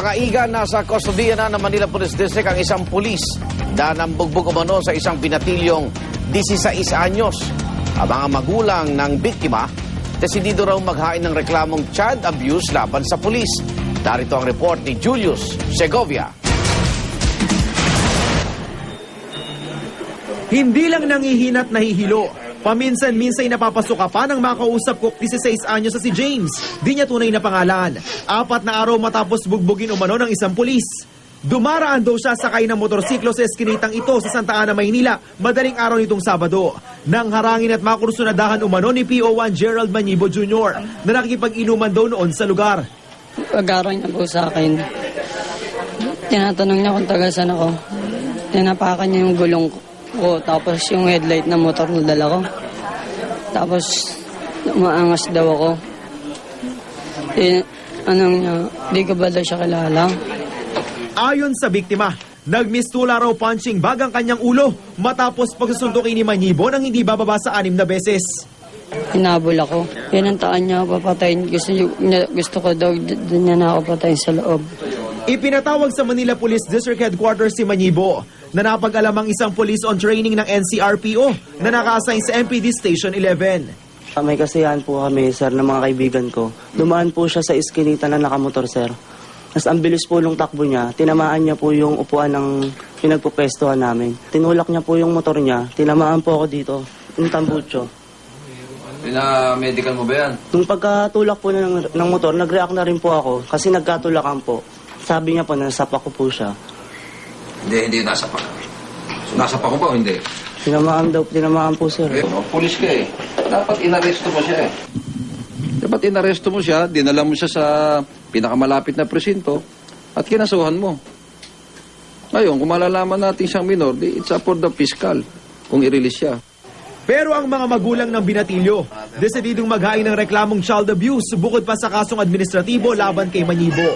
Mga iga, nasa kustodiya na ng Manila Police District ang isang pulis na nambugbog umano sa isang binatilyong 16 anyos. Ang mga magulang ng biktima, desidido raw maghain ng reklamong child abuse laban sa pulis. Narito ang report ni Julius Segovia. Hindi lang nangihinat nahihilo. Paminsan-minsay napapasuka pa ng makausap ko 16 anyos sa si James. Di niya tunay na pangalan. 4 na araw matapos bugbugin umano ng isang pulis. Dumaraan daw siya sakay ng motorsiklo sa eskinitang ito sa Santa Ana, Maynila, madaling araw nitong Sabado. Nang harangin at makursunadahan umano ni PO1 Gerald Manibo Jr. na nakikipag-inuman daw noon sa lugar. Pag-araw niya po sa akin, tinatanong niya kung taga saan ako. Tinapakan niya yung gulong ko, tapos yung headlight na motor na dala ko. Tapos, umaangas daw ako. Anong niya, di ko ba daw siya kilala? Ayon sa biktima, nagmistula raw punching bag ang kanyang ulo matapos pagsusuntukin ni Manibo nang hindi bababa sa 6 na beses. Hinabol ako. Pinantaan niya ako papatayin. Gusto ko daw, doon niya na ako patayin sa loob. Ipinatawag sa Manila Police District Headquarters si Manibo na napag-alamang isang police on training ng NCRPO na naka-assign sa MPD Station 11. May kasiyahan po kami, sir, ng mga kaibigan ko. Dumaan po siya sa iskinita na nakamotor, sir. Mas ang bilis po nung takbo niya, tinamaan niya po yung upuan ng pinagpupestuhan namin. Tinulak niya po yung motor niya, tinamaan po ako dito, yung tambucho. Pina-medical mo ba yan? Nung pagkatulak po ng motor, nag-react na rin po ako kasi nagkatulakan po. Sabi niya po, nasapak ko po siya. Hindi nasapak. So, nasapak ko ba o hindi? Tinamaan po, sir. Pulis ka eh. Dapat inaresto mo siya eh. Dapat inaresto mo siya, dinala mo siya sa pinakamalapit na presinto at kinasuhan mo. Ngayon, kung malalaman natin siyang minor, it's up for the fiscal kung i-release siya. Pero ang mga magulang ng binatilyo, desididong maghain ng reklamong child abuse bukod pa sa kasong administratibo laban kay Manibo.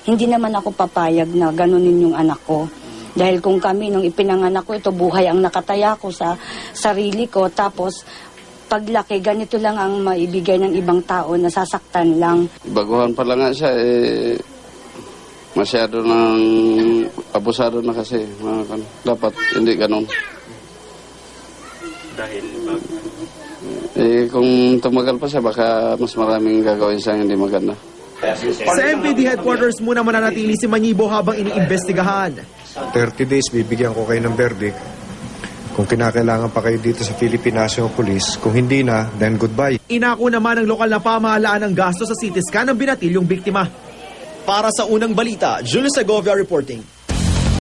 Hindi naman ako papayag na ganunin yung anak ko. Dahil kung kami, nung ipinanganak ko, ito buhay ang nakataya ko sa sarili ko. Tapos, paglaki, ganito lang ang maibigay ng ibang tao, nasasaktan lang. Baguhan pa lang nga siya, masyado ng abusado na kasi. Dapat hindi ganun. Dahil kung tumagal pa siya, baka mas maraming gagawin siya hindi maganda. Sa MPD headquarters muna mananatili si Manibo habang iniimbestigahan. 30 days, bibigyan ko kayo ng verdict. Kung kinakailangan pa kayo dito sa Philippine National Police, kung hindi na, then goodbye. Inako naman ng lokal na pamahalaan ang gasto sa CT scan ng binatilyong biktima. Para sa unang balita, Julius Segovia reporting.